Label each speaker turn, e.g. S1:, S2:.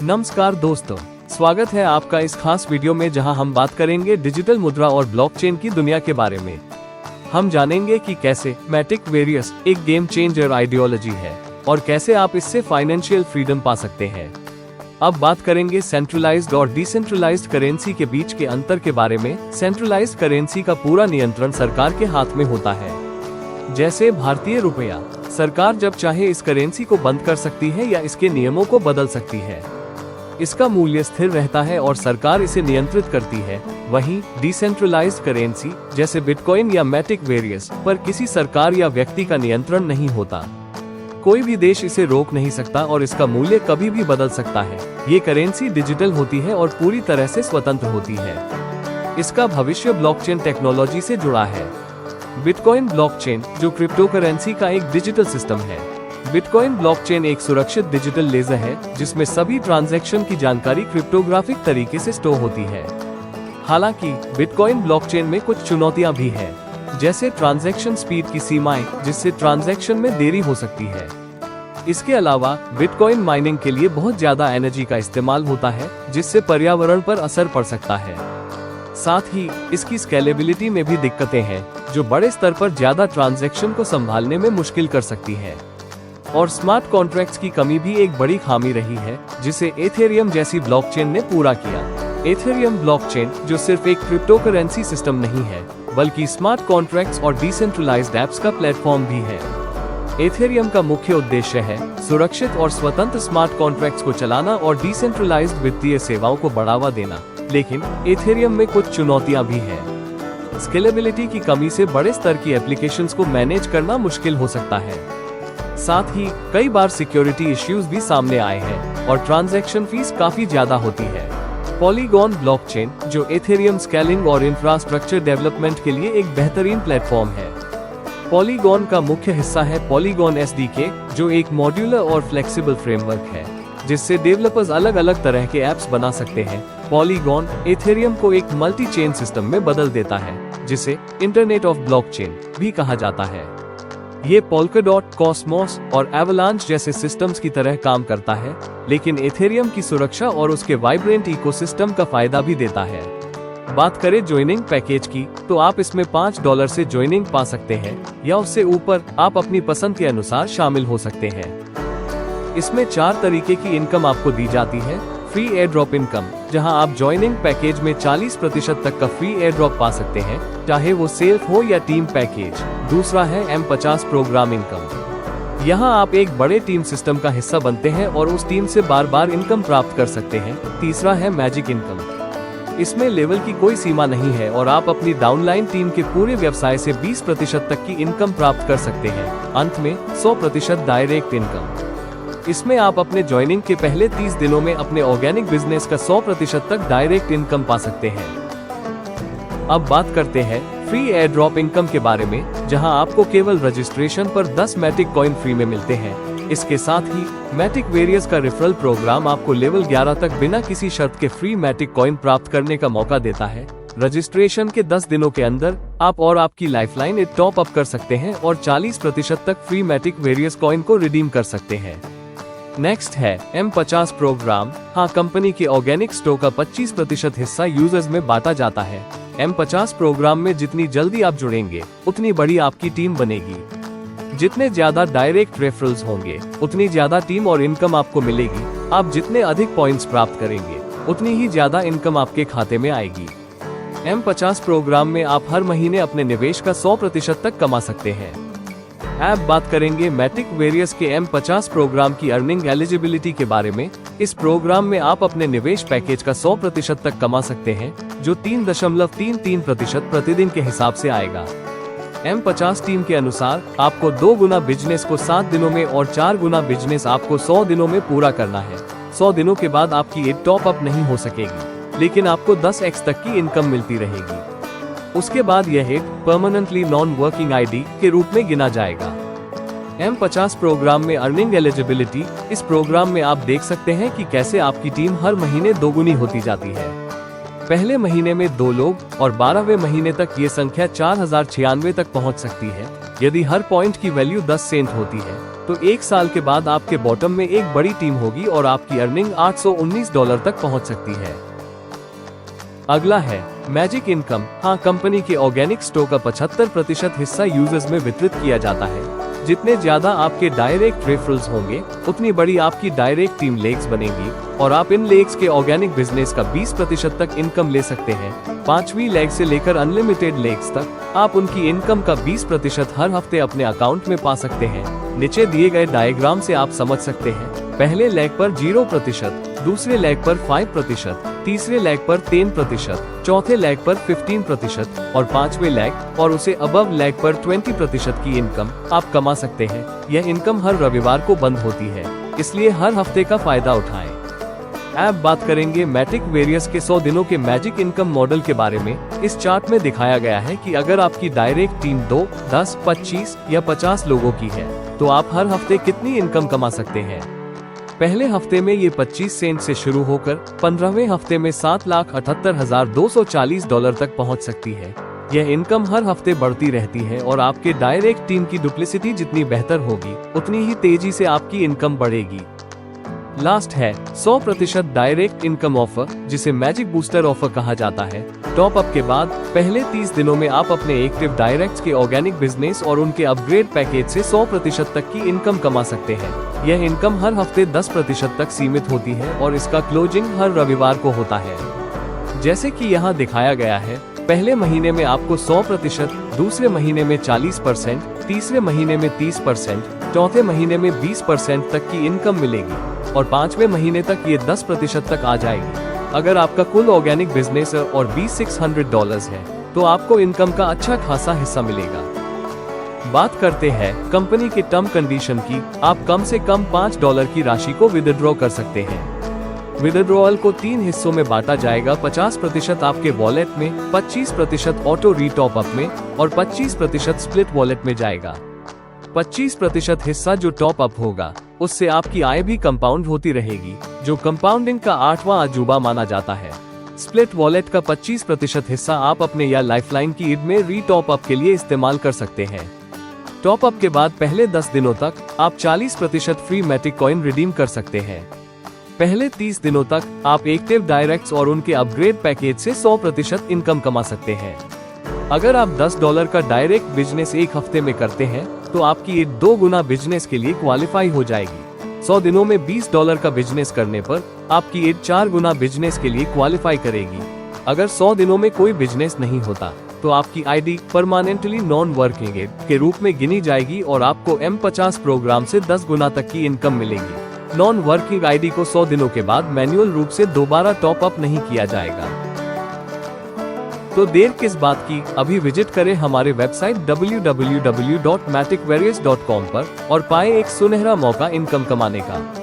S1: नमस्कार दोस्तों, स्वागत है आपका इस खास वीडियो में जहां हम बात करेंगे डिजिटल मुद्रा और ब्लॉकचेन की दुनिया के बारे में। हम जानेंगे कि कैसे मैटिक वेरियस एक गेम चेंजर आइडियोलॉजी है और कैसे आप इससे फाइनेंशियल फ्रीडम पा सकते हैं। अब बात करेंगे सेंट्रलाइज्ड और डिसेंट्रलाइज्ड करेंसी के बीच के अंतर के बारे में। सेंट्रलाइज्ड करेंसी का पूरा नियंत्रण सरकार के हाथ में होता है। जैसे भारतीय रुपया, सरकार जब चाहे इस करेंसी को बंद कर सकती है या इसके नियमों को बदल सकती है। इसका मूल्य स्थिर रहता है और सरकार इसे नियंत्रित करती है। वहीं डिसेंट्रलाइज्ड करेंसी जैसे बिटकॉइन या मैटिक वेरियस पर किसी सरकार या व्यक्ति का नियंत्रण नहीं होता। कोई भी देश इसे रोक नहीं सकता और इसका मूल्य कभी भी बदल सकता है। ये करेंसी डिजिटल होती है और पूरी तरह से स्वतंत्र होती है। इसका भविष्य ब्लॉकचेन टेक्नोलॉजी से जुड़ा है। बिटकॉइन ब्लॉकचेन जो क्रिप्टो करेंसी का एक डिजिटल सिस्टम है। बिटकॉइन ब्लॉकचेन एक सुरक्षित डिजिटल लेजर है जिसमें सभी ट्रांजैक्शन की जानकारी क्रिप्टोग्राफिक तरीके से स्टोर होती है। हालांकि बिटकॉइन ब्लॉकचेन में कुछ चुनौतियां भी हैं, जैसे ट्रांजैक्शन स्पीड की सीमाएं, जिससे ट्रांजैक्शन में देरी हो सकती है। इसके अलावा बिटकॉइन माइनिंग के लिए बहुत ज्यादा एनर्जी का इस्तेमाल होता है, जिससे पर्यावरण पर असर पड़ सकता है। साथ ही इसकी स्केलेबिलिटी में भी दिक्कतें हैं, जो बड़े स्तर पर ज्यादा ट्रांजैक्शन को संभालने में मुश्किल कर सकती है। और स्मार्ट कॉन्ट्रैक्ट्स की कमी भी एक बड़ी खामी रही है, जिसे एथेरियम जैसी ब्लॉकचेन ने पूरा किया। एथेरियम ब्लॉकचेन जो सिर्फ एक क्रिप्टो करेंसी सिस्टम नहीं है, बल्कि स्मार्ट कॉन्ट्रैक्ट्स और डिसेंट्रलाइज्ड एप्स का प्लेटफॉर्म भी है। एथेरियम का मुख्य उद्देश्य है सुरक्षित और स्वतंत्र स्मार्ट कॉन्ट्रैक्ट्स को चलाना और डिसेंट्रलाइज्ड वित्तीय सेवाओं को बढ़ावा देना। लेकिन एथेरियम में कुछ चुनौतियां भी हैं। स्केलेबिलिटी की कमी से बड़े स्तर की एप्लीकेशंस को मैनेज करना मुश्किल हो सकता है। साथ ही कई बार सिक्योरिटी इश्यूज भी सामने आए हैं और ट्रांजैक्शन फीस काफी ज्यादा होती है। पॉलीगॉन ब्लॉकचेन जो एथेरियम स्केलिंग और इंफ्रास्ट्रक्चर डेवलपमेंट के लिए एक बेहतरीन प्लेटफॉर्म है। पॉलीगॉन का मुख्य हिस्सा है पॉलीगॉन एसडीके, जो एक मॉड्यूलर और फ्लेक्सिबल फ्रेमवर्क है, जिससे डेवलपर्स अलग अलग तरह के एप्स बना सकते हैं। पॉलीगॉन एथेरियम को एक मल्टी चेन सिस्टम में बदल देता है, जिसे इंटरनेट ऑफ ब्लॉकचेन भी कहा जाता है। ये पोल्काडॉट, कॉस्मोस और एवलांच जैसे सिस्टम्स की तरह काम करता है, लेकिन एथेरियम की सुरक्षा और उसके वाइब्रेंट इकोसिस्टम का फायदा भी देता है। बात करें ज्वाइनिंग पैकेज की, तो आप इसमें $5 से ज्वाइनिंग पा सकते हैं या उससे ऊपर आप अपनी पसंद के अनुसार शामिल हो सकते हैं। इसमें 4 तरीके की इनकम आपको दी जाती है। फ्री एयर ड्रॉप इनकम, जहां आप ज्वाइनिंग पैकेज में 40% तक का फ्री एयर ड्रॉप पा सकते हैं, चाहे वो सेल्फ हो या टीम पैकेज। दूसरा है M50 प्रोग्राम इनकम। यहाँ आप एक बड़े टीम सिस्टम का हिस्सा बनते हैं और उस टीम से बार बार इनकम प्राप्त कर सकते हैं। तीसरा है मैजिक इनकम। इसमें लेवल की कोई सीमा नहीं है और आप अपनी डाउनलाइन टीम के पूरे व्यवसाय से 20% तक की इनकम प्राप्त कर सकते हैं। अंत में 100% डायरेक्ट इनकम। इसमें आप अपने ज्वाइनिंग के पहले 30 दिनों में अपने ऑर्गेनिक बिजनेस का 100% तक डायरेक्ट इनकम पा सकते हैं। अब बात करते हैं फ्री एयर ड्रॉप इनकम के बारे में, जहां आपको केवल रजिस्ट्रेशन पर 10 मैटिक कॉइन फ्री में मिलते हैं। इसके साथ ही मैटिक वेरियस का रेफरल प्रोग्राम आपको लेवल 11 तक बिना किसी शर्त के फ्री मैटिक कॉइन प्राप्त करने का मौका देता है। रजिस्ट्रेशन के 10 दिनों के अंदर आप और आपकी लाइफलाइन टॉप अप कर सकते हैं और 40% तक फ्री मैटिक वेरियस कॉइन को रिडीम कर सकते हैं। नेक्स्ट है M50 प्रोग्राम। हाँ, कंपनी के ऑर्गेनिक स्टोर का 25% हिस्सा यूजर्स में बांटा जाता है। M50 प्रोग्राम में जितनी जल्दी आप जुड़ेंगे, उतनी बड़ी आपकी टीम बनेगी। जितने ज्यादा डायरेक्ट रेफरल्स होंगे, उतनी ज्यादा टीम और इनकम आपको मिलेगी। आप जितने अधिक पॉइंट्स प्राप्त करेंगे, उतनी ही ज्यादा इनकम आपके खाते में आएगी। M50 प्रोग्राम में आप हर महीने अपने निवेश का 100% तक कमा सकते हैं। अब बात करेंगे मैटिक वेरियस के M50 प्रोग्राम की अर्निंग एलिजिबिलिटी के बारे में। इस प्रोग्राम में आप अपने निवेश पैकेज का 100% तक कमा सकते हैं, जो 3.33% प्रतिदिन के हिसाब से आएगा। M50 टीम के अनुसार आपको 2 गुना बिजनेस को 7 दिनों में और 4 गुना बिजनेस आपको 100 दिनों में पूरा करना है। 100 दिनों के बाद आपकी एक टॉप अप नहीं हो सकेगी, लेकिन आपको 10x तक की इनकम मिलती रहेगी। उसके बाद यह एक परमानेंटली नॉन वर्किंग आईडी के रूप में गिना जाएगा। M50 प्रोग्राम में अर्निंग एलिजिबिलिटी। इस प्रोग्राम में आप देख सकते हैं कि कैसे आपकी टीम हर महीने दोगुनी होती जाती है। पहले महीने में 2 लोग और 12वें महीने तक ये संख्या 4096 तक पहुंच सकती है। यदि हर पॉइंट की वैल्यू 10 सेंट होती है तो 1 साल के बाद आपके बॉटम में एक बड़ी टीम होगी और आपकी अर्निंग $819 तक पहुंच सकती है। अगला है मैजिक इनकम। हाँ, कंपनी के ऑर्गेनिक स्टोर का 75% हिस्सा यूजर्स में वितरित किया जाता है। जितने ज्यादा आपके डायरेक्ट रेफरल्स होंगे उतनी बड़ी आपकी डायरेक्ट टीम लेग्स बनेगी और आप इन लेग्स के ऑर्गेनिक बिजनेस का 20% तक इनकम ले सकते हैं। 5वीं लेग से लेकर अनलिमिटेड लेग्स तक आप उनकी इनकम का 20% हर हफ्ते अपने अकाउंट में पा सकते हैं। नीचे दिए गए डायग्राम से आप समझ सकते हैं। पहले लेग पर 0%, दूसरे लेग पर 5%, तीसरे लेग पर 10%, चौथे लेग पर 15% और 5वें लेग और उसे अबव लेग पर 20% की इनकम आप कमा सकते हैं। यह इनकम हर रविवार को बंद होती है, इसलिए हर हफ्ते का फायदा उठाएं। अब बात करेंगे मैटिक वेरियस के 100 दिनों के मैजिक इनकम मॉडल के बारे में। इस चार्ट में दिखाया गया है कि अगर आपकी डायरेक्ट टीम 2, 10, 25 या 50 लोगों की है तो आप हर हफ्ते कितनी इनकम कमा सकते हैं। पहले हफ्ते में ये 25 सेंट से शुरू होकर 15वें हफ्ते में $7,78,240 तक पहुंच सकती है। यह इनकम हर हफ्ते बढ़ती रहती है और आपके डायरेक्ट टीम की डुप्लिसिटी जितनी बेहतर होगी उतनी ही तेजी से आपकी इनकम बढ़ेगी। लास्ट है 100% डायरेक्ट इनकम ऑफर, जिसे मैजिक बूस्टर ऑफर कहा जाता है। टॉप अप के बाद पहले 30 दिनों में आप अपने एक्टिव डायरेक्ट्स के ऑर्गेनिक बिजनेस और उनके अपग्रेड पैकेज से 100% तक की इनकम कमा सकते हैं। यह इनकम हर हफ्ते 10% तक सीमित होती है और इसका क्लोजिंग हर रविवार को होता है। जैसे कि यहाँ दिखाया गया है, पहले महीने में आपको 100%, दूसरे महीने में 40%, तीसरे महीने में 30%, चौथे महीने में 20% तक की इनकम मिलेगी और 5वें महीने तक ये 10% तक आ जाएगी। अगर आपका कुल ऑर्गेनिक बिजनेस और $2,600 है तो आपको इनकम का अच्छा खासा हिस्सा मिलेगा। बात करते हैं कंपनी के टर्म कंडीशन की। आप कम से कम $5 की राशि को विदड्रॉ कर सकते हैं। विदड्रॉल को 3 हिस्सों में बांटा जाएगा। 50% आपके वॉलेट में, 25% ऑटो रीटॉप अप में और 25% स्प्लिट वॉलेट में जाएगा। 25% हिस्सा जो टॉप अप होगा उससे आपकी आय भी कंपाउंड होती रहेगी, जो कंपाउंडिंग का 8वां अजूबा माना जाता है। स्प्लिट वॉलेट का 25% हिस्सा आप अपने या लाइफलाइन की ईद में रीटॉप अप के लिए इस्तेमाल कर सकते हैं। टॉप अप के बाद पहले 10 दिनों तक आप 40% फ्री मैटिक कॉइन रिडीम कर सकते हैं। पहले 30 दिनों तक आप एक्टिव डायरेक्ट्स और उनके अपग्रेड पैकेज से 100% इनकम कमा सकते हैं। अगर आप $10 का डायरेक्ट बिजनेस एक हफ्ते में करते हैं तो आपकी ईद 2 गुना बिजनेस के लिए क्वालिफाई हो जाएगी। 100 दिनों में $20 का बिजनेस करने पर आपकी ईद 4 गुना बिजनेस के लिए क्वालिफाई करेगी। अगर 100 दिनों में कोई बिजनेस नहीं होता तो आपकी आईडी परमानेंटली नॉन वर्किंग एड के रूप में गिनी जाएगी और आपको M50 प्रोग्राम से 10 गुना तक की इनकम मिलेगी। नॉन वर्किंग आईडी को 100 दिनों के बाद मैन्युअल रूप से दोबारा टॉप अप नहीं किया जाएगा। तो देर किस बात की, अभी विजिट करें हमारे वेबसाइट www.maticvarious.com पर और पाएं एक सुनहरा मौका इनकम कमाने का।